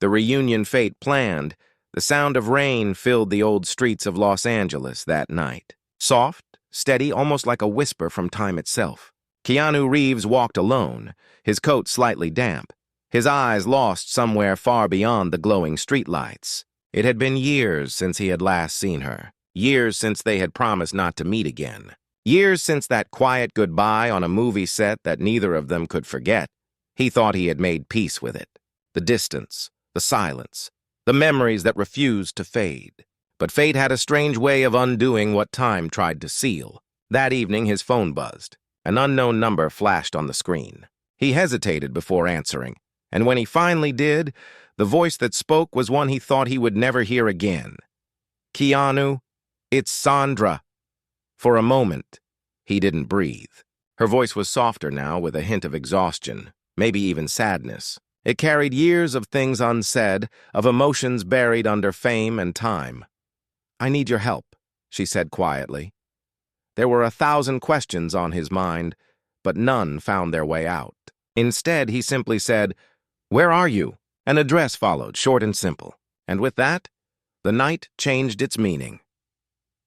The reunion fate planned, the sound of rain filled the old streets of Los Angeles that night. Soft, steady, almost like a whisper from time itself. Keanu Reeves walked alone, his coat slightly damp, his eyes lost somewhere far beyond the glowing streetlights. It had been years since he had last seen her, years since they had promised not to meet again, years since that quiet goodbye on a movie set that neither of them could forget. He thought he had made peace with it. The distance, the silence, the memories that refused to fade. But fate had a strange way of undoing what time tried to seal. That evening, his phone buzzed. An unknown number flashed on the screen. He hesitated before answering, and when he finally did, the voice that spoke was one he thought he would never hear again. "Keanu, it's Sandra." For a moment, he didn't breathe. Her voice was softer now, with a hint of exhaustion, maybe even sadness. It carried years of things unsaid, of emotions buried under fame and time. "I need your help," she said quietly. There were 1,000 questions on his mind, but none found their way out. Instead, he simply said, "Where are you?" An address followed, short and simple. And with that, the night changed its meaning.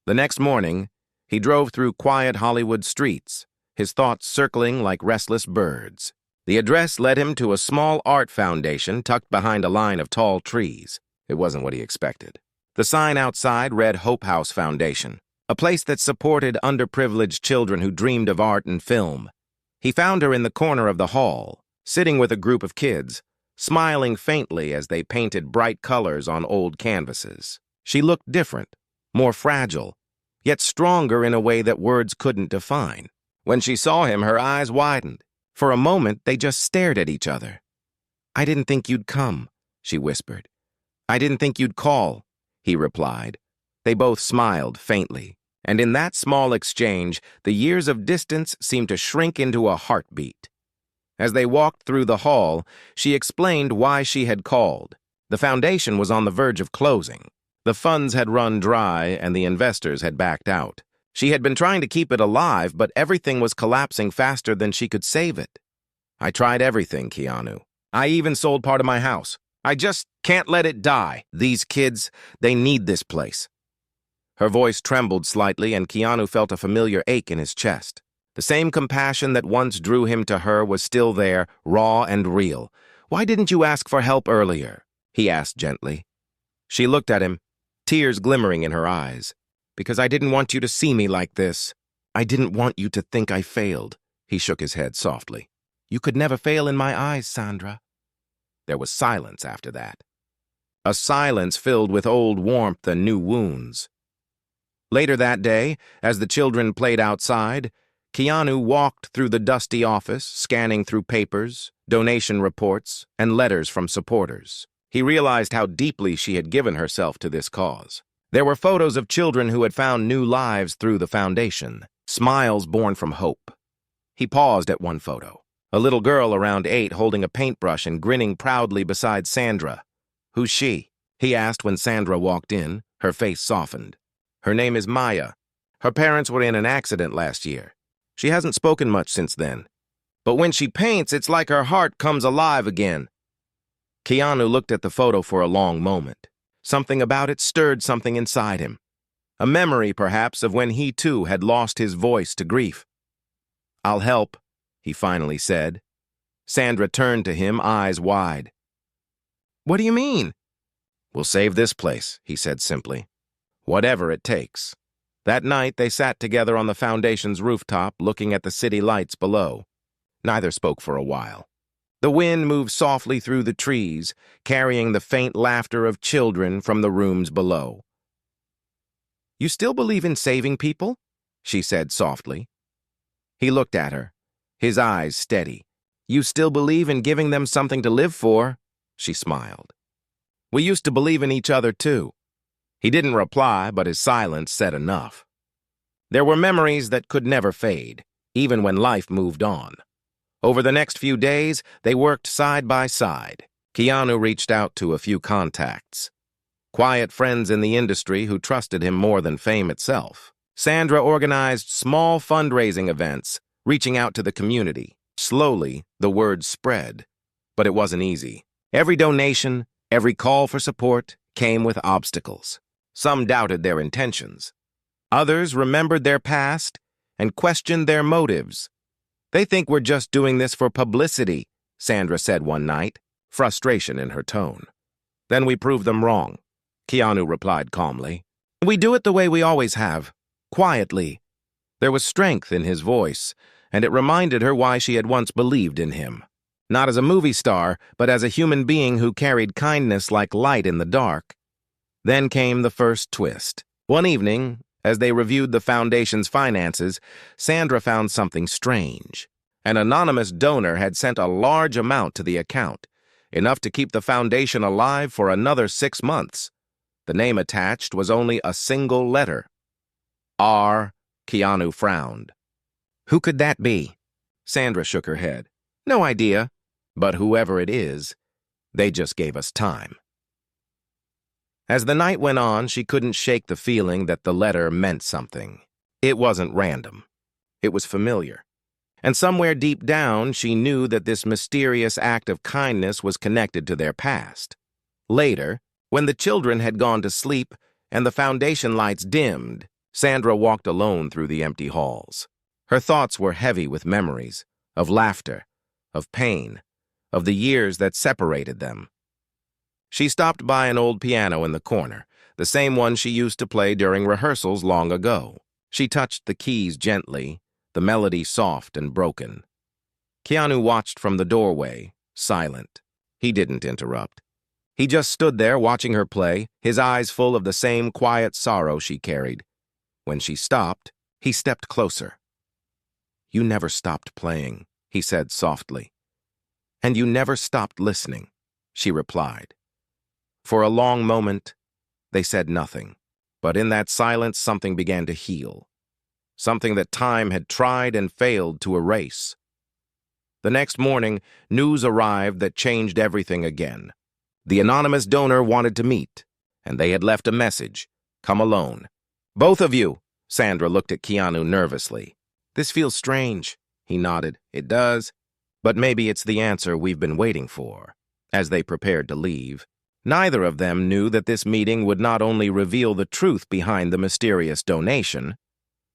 The next morning, he drove through quiet Hollywood streets, his thoughts circling like restless birds. The address led him to a small art foundation tucked behind a line of tall trees. It wasn't what he expected. The sign outside read Hope House Foundation, a place that supported underprivileged children who dreamed of art and film. He found her in the corner of the hall, sitting with a group of kids, smiling faintly as they painted bright colors on old canvases. She looked different, more fragile, yet stronger in a way that words couldn't define. When she saw him, her eyes widened. For a moment, they just stared at each other. "I didn't think you'd come," she whispered. "I didn't think you'd call," he replied. They both smiled faintly, and in that small exchange, the years of distance seemed to shrink into a heartbeat. As they walked through the hall, she explained why she had called. The foundation was on the verge of closing. The funds had run dry, and the investors had backed out. She had been trying to keep it alive, but everything was collapsing faster than she could save it. "I tried everything, Keanu. I even sold part of my house. I just can't let it die. These kids, they need this place." Her voice trembled slightly, and Keanu felt a familiar ache in his chest. The same compassion that once drew him to her was still there, raw and real. "Why didn't you ask for help earlier?" he asked gently. She looked at him, tears glimmering in her eyes. "Because I didn't want you to see me like this. I didn't want you to think I failed." He shook his head softly. "You could never fail in my eyes, Sandra." There was silence after that. A silence filled with old warmth and new wounds. Later that day, as the children played outside, Keanu walked through the dusty office, scanning through papers, donation reports, and letters from supporters. He realized how deeply she had given herself to this cause. There were photos of children who had found new lives through the foundation, smiles born from hope. He paused at one photo. A little girl around 8 holding a paintbrush and grinning proudly beside Sandra. "Who's she?" he asked when Sandra walked in, her face softened. "Her name is Maya. Her parents were in an accident last year. She hasn't spoken much since then. But when she paints, it's like her heart comes alive again." Keanu looked at the photo for a long moment. Something about it stirred something inside him. A memory, perhaps, of when he too had lost his voice to grief. "I'll help," he finally said. Sandra turned to him, eyes wide. "What do you mean?" "We'll save this place," he said simply. "Whatever it takes." That night, they sat together on the foundation's rooftop, looking at the city lights below. Neither spoke for a while. The wind moved softly through the trees, carrying the faint laughter of children from the rooms below. "You still believe in saving people?" she said softly. He looked at her, his eyes steady. "You still believe in giving them something to live for?" She smiled. "We used to believe in each other, too." He didn't reply, but his silence said enough. There were memories that could never fade, even when life moved on. Over the next few days, they worked side by side. Keanu reached out to a few contacts. Quiet friends in the industry who trusted him more than fame itself. Sandra organized small fundraising events, reaching out to the community. Slowly, the word spread. But it wasn't easy. Every donation, Every call for support came with obstacles. Some doubted their intentions. Others remembered their past and questioned their motives. "They think we're just doing this for publicity," Sandra said one night, frustration in her tone. "Then we prove them wrong," Keanu replied calmly. "We do it the way we always have, quietly." There was strength in his voice, and it reminded her why she had once believed in him. Not as a movie star, but as a human being who carried kindness like light in the dark. Then came the first twist. One evening, as they reviewed the foundation's finances, Sandra found something strange. An anonymous donor had sent a large amount to the account, enough to keep the foundation alive for another 6 months. The name attached was only a single letter. R. Keanu frowned. "Who could that be?" Sandra shook her head. "No idea. But whoever it is, they just gave us time." As the night went on, she couldn't shake the feeling that the letter meant something. It wasn't random. It was familiar. And somewhere deep down, she knew that this mysterious act of kindness was connected to their past. Later, when the children had gone to sleep and the foundation lights dimmed, Sandra walked alone through the empty halls. Her thoughts were heavy with memories of laughter, of pain, of the years that separated them. She stopped by an old piano in the corner, the same one she used to play during rehearsals long ago. She touched the keys gently, the melody soft and broken. Keanu watched from the doorway, silent. He didn't interrupt. He just stood there watching her play, his eyes full of the same quiet sorrow she carried. When she stopped, he stepped closer. "You never stopped playing," he said softly. "And you never stopped listening," she replied. For a long moment, they said nothing, but in that silence something began to heal, something that time had tried and failed to erase. The next morning, news arrived that changed everything again. The anonymous donor wanted to meet, and they had left a message. "Come alone." "Both of you," Sandra looked at Keanu nervously. "This feels strange," he nodded. "It does. But maybe it's the answer we've been waiting for." As they prepared to leave, neither of them knew that this meeting would not only reveal the truth behind the mysterious donation,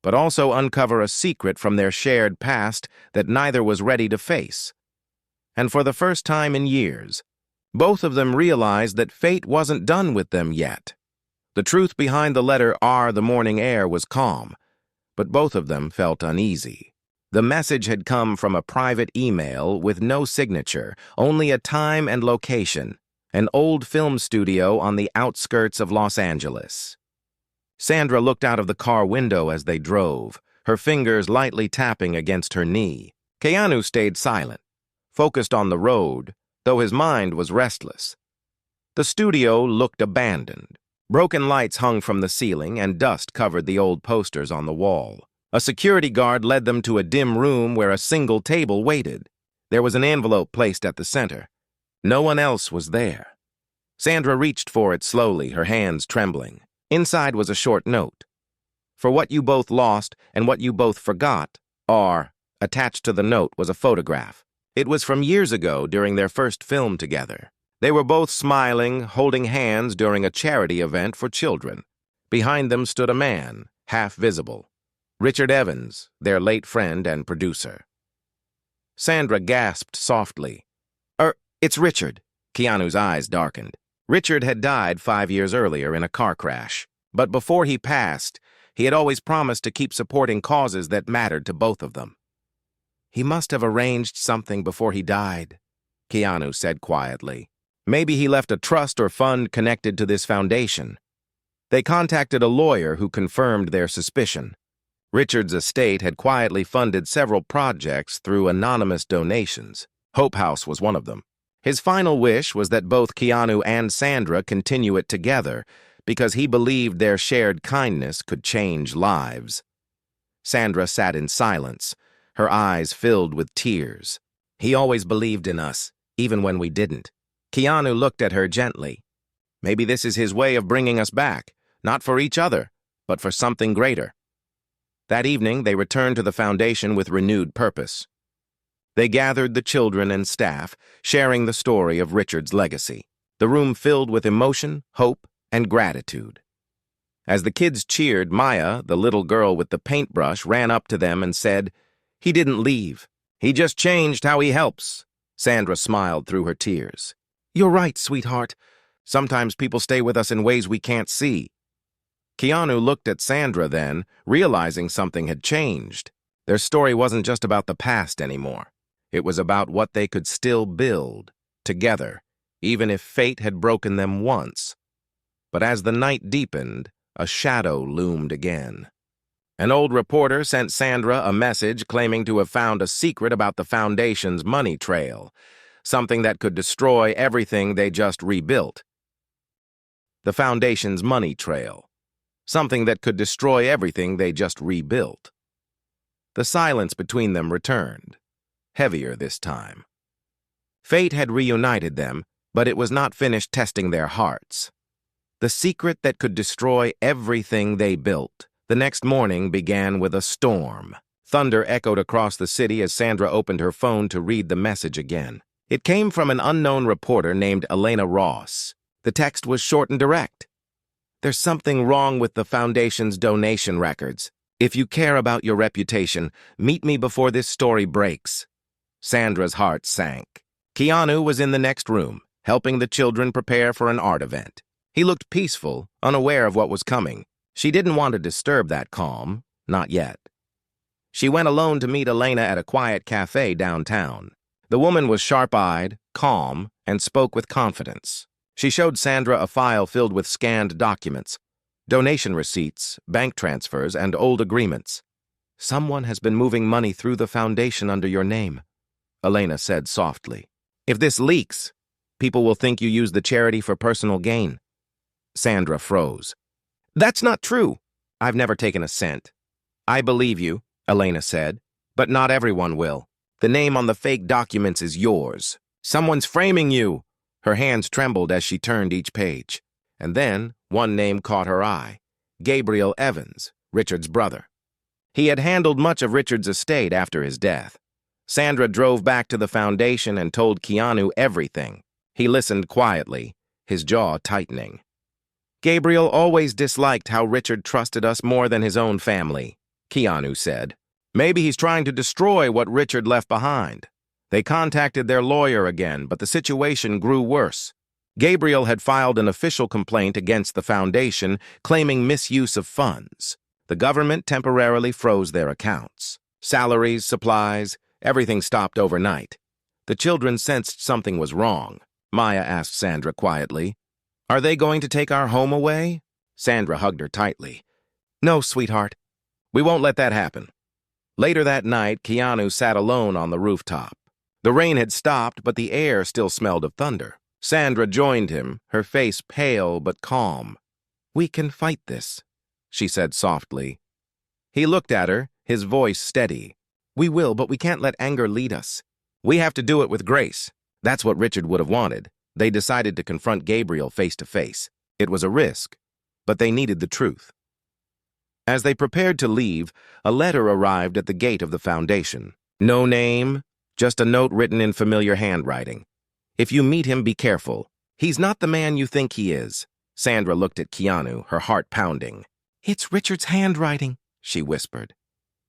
but also uncover a secret from their shared past that neither was ready to face. And for the first time in years, both of them realized that fate wasn't done with them yet. The truth behind the letter R the morning air was calm, but both of them felt uneasy. The message had come from a private email with no signature, only a time and location, an old film studio on the outskirts of Los Angeles. Sandra looked out of the car window as they drove, her fingers lightly tapping against her knee. Keanu stayed silent, focused on the road, though his mind was restless. The studio looked abandoned. Broken lights hung from the ceiling and dust covered the old posters on the wall. A security guard led them to a dim room where a single table waited. There was an envelope placed at the center. No one else was there. Sandra reached for it slowly, her hands trembling. Inside was a short note. "For what you both lost and what you both forgot, R." Attached to the note was a photograph. It was from years ago during their first film together. They were both smiling, holding hands during a charity event for children. Behind them stood a man, half visible. Richard Evans, their late friend and producer. Sandra gasped softly. It's Richard." Keanu's eyes darkened. Richard had died 5 years earlier in a car crash. But before he passed, he had always promised to keep supporting causes that mattered to both of them. "He must have arranged something before he died," Keanu said quietly. "Maybe he left a trust or fund connected to this foundation." They contacted a lawyer who confirmed their suspicion. Richard's estate had quietly funded several projects through anonymous donations. Hope House was one of them. His final wish was that both Keanu and Sandra continue it together because he believed their shared kindness could change lives. Sandra sat in silence, her eyes filled with tears. "He always believed in us, even when we didn't." Keanu looked at her gently. "Maybe this is his way of bringing us back, not for each other, but for something greater." That evening, they returned to the foundation with renewed purpose. They gathered the children and staff, sharing the story of Richard's legacy. the room filled with emotion, hope, and gratitude. As the kids cheered, Maya, the little girl with the paintbrush, ran up to them and said, "He didn't leave. He just changed how he helps." Sandra smiled through her tears. "You're right, sweetheart. Sometimes people stay with us in ways we can't see." Keanu looked at Sandra then, realizing something had changed. Their story wasn't just about the past anymore. It was about what they could still build, together, even if fate had broken them once. But as the night deepened, a shadow loomed again. An old reporter sent Sandra a message claiming to have found a secret about the Foundation's money trail, something that could destroy everything they just rebuilt. The Foundation's money trail. Something that could destroy everything they just rebuilt. The silence between them returned, heavier this time. Fate had reunited them, but it was not finished testing their hearts. The secret that could destroy everything they built. The next morning began with a storm. Thunder echoed across the city as Sandra opened her phone to read the message again. It came from an unknown reporter named Elena Ross. The text was short and direct. "There's something wrong with the Foundation's donation records. If you care about your reputation, meet me before this story breaks." Sandra's heart sank. Keanu was in the next room, helping the children prepare for an art event. He looked peaceful, unaware of what was coming. She didn't want to disturb that calm, not yet. She went alone to meet Elena at a quiet cafe downtown. The woman was sharp-eyed, calm, and spoke with confidence. She showed Sandra a file filled with scanned documents, donation receipts, bank transfers, and old agreements. "Someone has been moving money through the Foundation under your name," Elena said softly. "If this leaks, people will think you used the charity for personal gain." Sandra froze. "That's not true. I've never taken a cent." "I believe you," Elena said, "but not everyone will. The name on the fake documents is yours. Someone's framing you." Her hands trembled as she turned each page. And then one name caught her eye: Gabriel Evans, Richard's brother. He had handled much of Richard's estate after his death. Sandra drove back to the Foundation and told Keanu everything. He listened quietly, his jaw tightening. "Gabriel always disliked how Richard trusted us more than his own family," Keanu said. "Maybe he's trying to destroy what Richard left behind." They contacted their lawyer again, but the situation grew worse. Gabriel had filed an official complaint against the Foundation, claiming misuse of funds. The government temporarily froze their accounts. Salaries, supplies, everything stopped overnight. The children sensed something was wrong. Maya asked Sandra quietly, "Are they going to take our home away?" Sandra hugged her tightly. "No, sweetheart. We won't let that happen." Later that night, Keanu sat alone on the rooftop. The rain had stopped, but the air still smelled of thunder. Sandra joined him, her face pale but calm. "We can fight this," she said softly. He looked at her, his voice steady. "We will, but we can't let anger lead us. We have to do it with grace." That's what Richard would have wanted. They decided to confront Gabriel face to face. It was a risk, but they needed the truth. As they prepared to leave, a letter arrived at the gate of the Foundation. No name, just a note written in familiar handwriting. "If you meet him, be careful. He's not the man you think he is." Sandra looked at Keanu, her heart pounding. "It's Richard's handwriting," she whispered.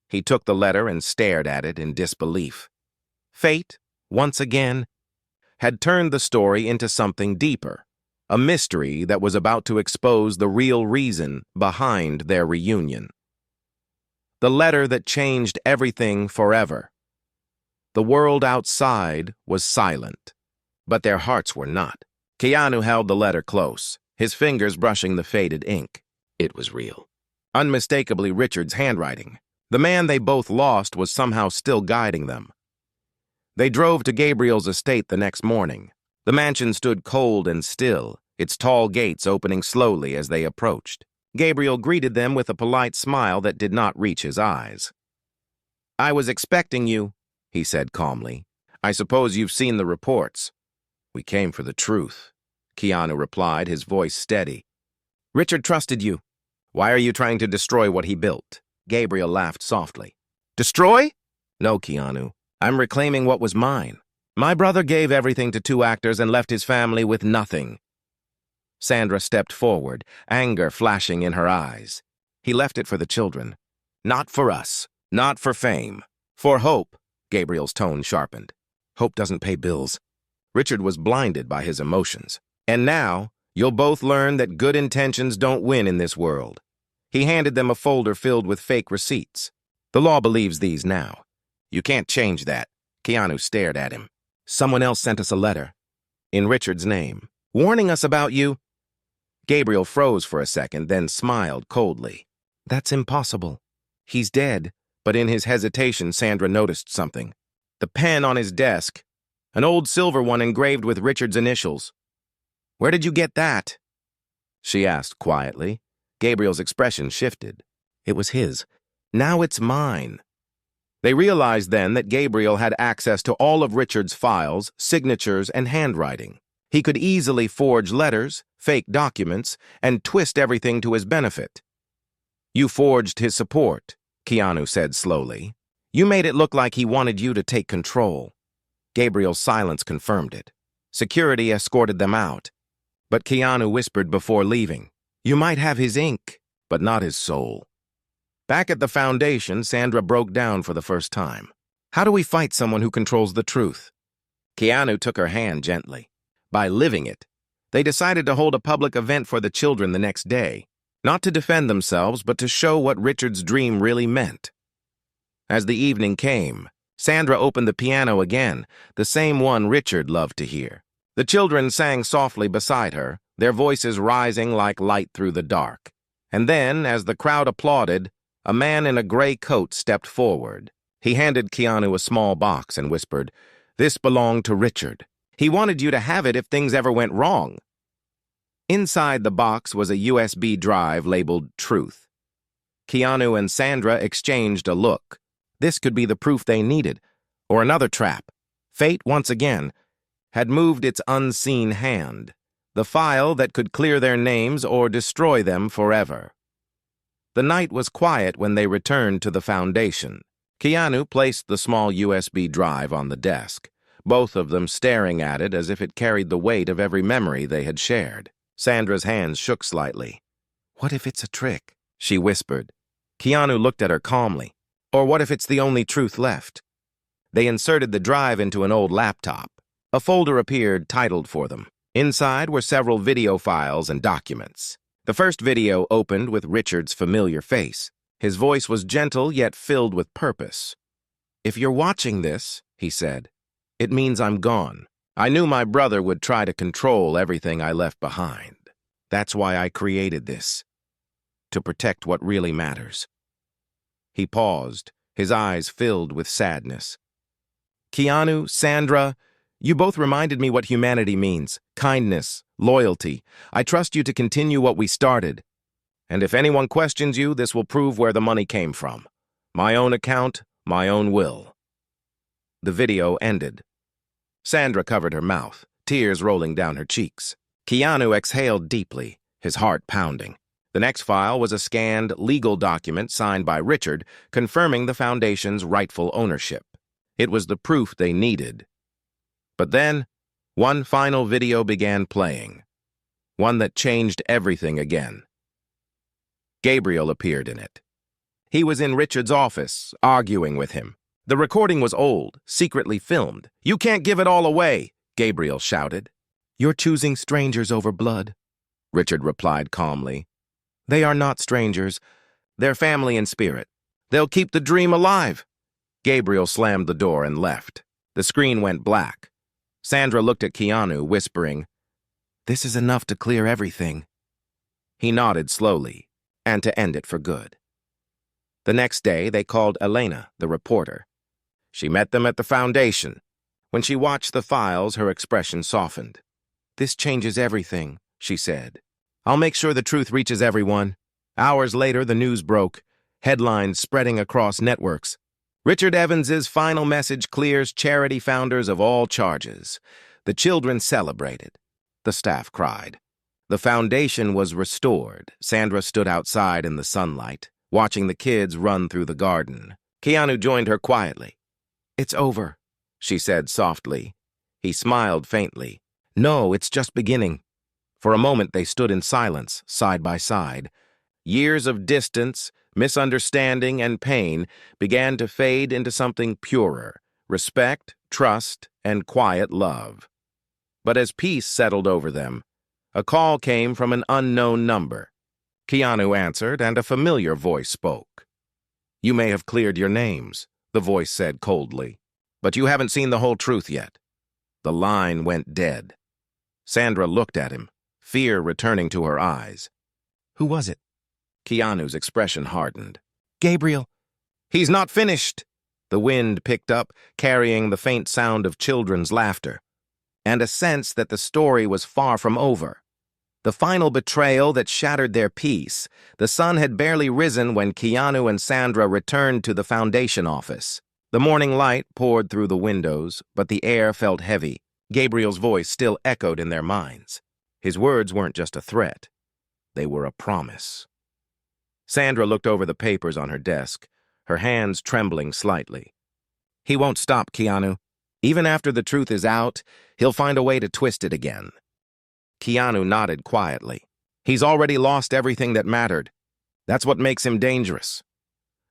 He took the letter and stared at it in disbelief. Fate, once again, had turned the story into something deeper, a mystery that was about to expose the real reason behind their reunion. The letter that changed everything forever. The world outside was silent, but their hearts were not. Keanu held the letter close, his fingers brushing the faded ink. It was real. Unmistakably Richard's handwriting. The man they both lost was somehow still guiding them. They drove to Gabriel's estate the next morning. The mansion stood cold and still, its tall gates opening slowly as they approached. Gabriel greeted them with a polite smile that did not reach his eyes. "I was expecting you," he said calmly. "I suppose you've seen the reports." "We came for the truth," Keanu replied, his voice steady. "Richard trusted you. Why are you trying to destroy what he built?" Gabriel laughed softly. "Destroy?" "No, Keanu. I'm reclaiming what was mine. My brother gave everything to 2 actors and left his family with nothing. Sandra stepped forward, anger flashing in her eyes. He left it for the children. Not for us. Not for fame. For hope. Gabriel's tone sharpened. Hope doesn't pay bills. Richard was blinded by his emotions. And now, you'll both learn that good intentions don't win in this world. He handed them a folder filled with fake receipts. The law believes these now. You can't change that. Keanu stared at him. Someone else sent us a letter. In Richard's name. Warning us about you. Gabriel froze for a second, then smiled coldly. That's impossible. He's dead. But in his hesitation, Sandra noticed something. The pen on his desk. An old silver one engraved with Richard's initials. Where did you get that? She asked quietly. Gabriel's expression shifted. It was his. Now it's mine. They realized then that Gabriel had access to all of Richard's files, signatures, and handwriting. He could easily forge letters, fake documents, and twist everything to his benefit. You forged his support, Keanu said slowly. You made it look like he wanted you to take control. Gabriel's silence confirmed it. Security escorted them out. But Keanu whispered before leaving, You might have his ink, but not his soul. Back at the foundation, Sandra broke down for the first time. How do we fight someone who controls the truth? Keanu took her hand gently. By living it. They decided to hold a public event for the children the next day, not to defend themselves, but to show what Richard's dream really meant. As the evening came, Sandra opened the piano again, the same one Richard loved to hear. The children sang softly beside her, their voices rising like light through the dark. And then, as the crowd applauded, a man in a gray coat stepped forward. He handed Keanu a small box and whispered, This belonged to Richard. He wanted you to have it if things ever went wrong. Inside the box was a USB drive labeled Truth. Keanu and Sandra exchanged a look. This could be the proof they needed, or another trap. Fate, once again, had moved its unseen hand, the file that could clear their names or destroy them forever. The night was quiet when they returned to the foundation. Keanu placed the small USB drive on the desk, both of them staring at it as if it carried the weight of every memory they had shared. Sandra's hands shook slightly. What if it's a trick? She whispered. Keanu looked at her calmly. Or what if it's the only truth left? They inserted the drive into an old laptop. A folder appeared titled for them. Inside were several video files and documents. The first video opened with Richard's familiar face. His voice was gentle yet filled with purpose. If you're watching this, he said, it means I'm gone. I knew my brother would try to control everything I left behind. That's why I created this. To protect what really matters. He paused, his eyes filled with sadness. Keanu, Sandra, you both reminded me what humanity means. Kindness, loyalty. I trust you to continue what we started. And if anyone questions you, this will prove where the money came from. My own account, my own will. The video ended. Sandra covered her mouth, tears rolling down her cheeks. Keanu exhaled deeply, his heart pounding. The next file was a scanned legal document signed by Richard, confirming the Foundation's rightful ownership. It was the proof they needed. But then, one final video began playing. One that changed everything again. Gabriel appeared in it. He was in Richard's office, arguing with him. The recording was old, secretly filmed. You can't give it all away, Gabriel shouted. You're choosing strangers over blood, Richard replied calmly. They are not strangers. They're family in spirit. They'll keep the dream alive. Gabriel slammed the door and left. The screen went black. Sandra looked at Keanu, whispering, This is enough to clear everything. He nodded slowly, and to end it for good. The next day, they called Elena, the reporter. She met them at the Foundation. When she watched the files, her expression softened. This changes everything, she said. I'll make sure the truth reaches everyone. Hours later, the news broke, headlines spreading across networks. Richard Evans's final message clears charity founders of all charges. The children celebrated. The staff cried. The Foundation was restored. Sandra stood outside in the sunlight, watching the kids run through the garden. Keanu joined her quietly. It's over, she said softly. He smiled faintly. No, it's just beginning. For a moment they stood in silence, side by side. Years of distance, misunderstanding, and pain began to fade into something purer: respect, trust, and quiet love. But as peace settled over them, a call came from an unknown number. Keanu answered, and a familiar voice spoke. "You may have cleared your names," the voice said coldly, "but you haven't seen the whole truth yet." The line went dead. Sandra looked at him, fear returning to her eyes. "Who was it?" Keanu's expression hardened. "Gabriel." "He's not finished." The wind picked up, carrying the faint sound of children's laughter, and a sense that the story was far from over. The final betrayal that shattered their peace. The sun had barely risen when Keanu and Sandra returned to the foundation office. The morning light poured through the windows, but the air felt heavy. Gabriel's voice still echoed in their minds. His words weren't just a threat. They were a promise. Sandra looked over the papers on her desk, her hands trembling slightly. "He won't stop, Keanu. Even after the truth is out, he'll find a way to twist it again." Keanu nodded quietly. "He's already lost everything that mattered. That's what makes him dangerous."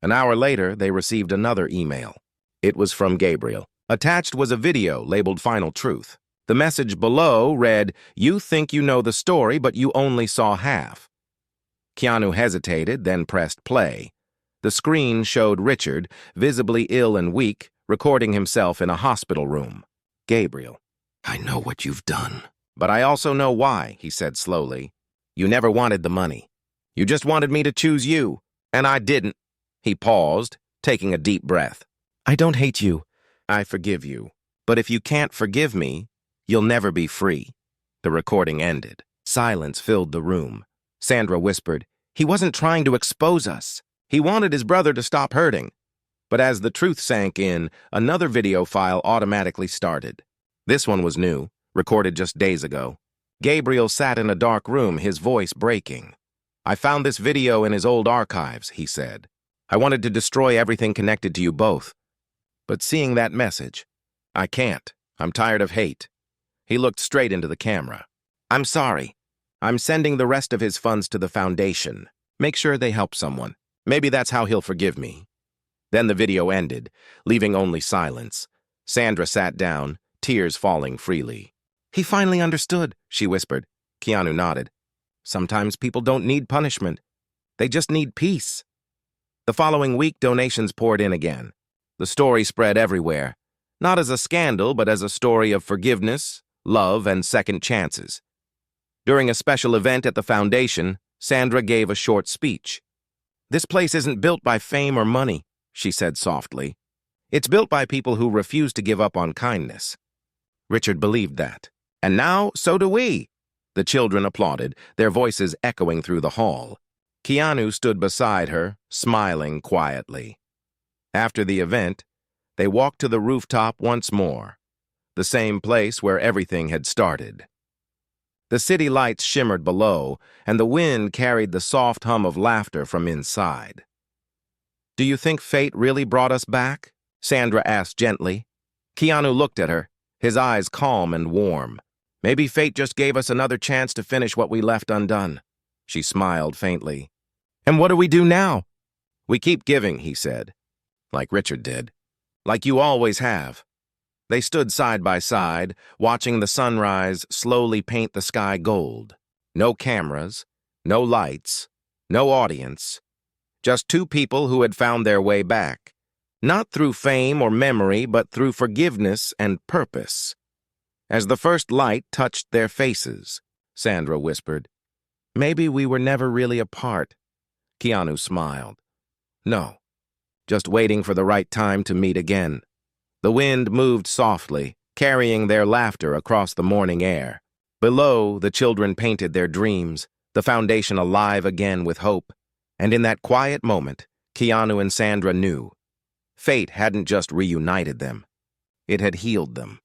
An hour later, they received another email. It was from Gabriel. Attached was a video labeled Final Truth. The message below read, "You think you know the story, but you only saw half." Keanu hesitated, then pressed play. The screen showed Richard, visibly ill and weak, recording himself in a hospital room. "Gabriel, I know what you've done. But I also know why," he said slowly. "You never wanted the money. You just wanted me to choose you, and I didn't." He paused, taking a deep breath. "I don't hate you. I forgive you. But if you can't forgive me, you'll never be free." The recording ended. Silence filled the room. Sandra whispered, "He wasn't trying to expose us. He wanted his brother to stop hurting." But as the truth sank in, another video file automatically started. This one was new, recorded just days ago. Gabriel sat in a dark room, his voice breaking. "I found this video in his old archives," he said. "I wanted to destroy everything connected to you both. But seeing that message, I can't. I'm tired of hate." He looked straight into the camera. "I'm sorry. I'm sending the rest of his funds to the foundation. Make sure they help someone. Maybe that's how he'll forgive me." Then the video ended, leaving only silence. Sandra sat down, tears falling freely. "He finally understood," she whispered. Keanu nodded. "Sometimes people don't need punishment. They just need peace." The following week, donations poured in again. The story spread everywhere, not as a scandal, but as a story of forgiveness, love, and second chances. During a special event at the foundation, Sandra gave a short speech. "This place isn't built by fame or money," she said softly. "It's built by people who refuse to give up on kindness." Richard believed that. "And now, so do we." The children applauded, their voices echoing through the hall. Keanu stood beside her, smiling quietly. After the event, they walked to the rooftop once more, the same place where everything had started. The city lights shimmered below, and the wind carried the soft hum of laughter from inside. "Do you think fate really brought us back?" Sandra asked gently. Keanu looked at her, his eyes calm and warm. "Maybe fate just gave us another chance to finish what we left undone." She smiled faintly. "And what do we do now?" "We keep giving," he said. "Like Richard did. Like you always have." They stood side by side, watching the sunrise slowly paint the sky gold. No cameras, no lights, no audience. Just two people who had found their way back. Not through fame or memory, but through forgiveness and purpose. As the first light touched their faces, Sandra whispered, "Maybe we were never really apart." Keanu smiled. "No, just waiting for the right time to meet again." The wind moved softly, carrying their laughter across the morning air. Below, the children painted their dreams, the foundation alive again with hope. And in that quiet moment, Keanu and Sandra knew. Fate hadn't just reunited them. It had healed them.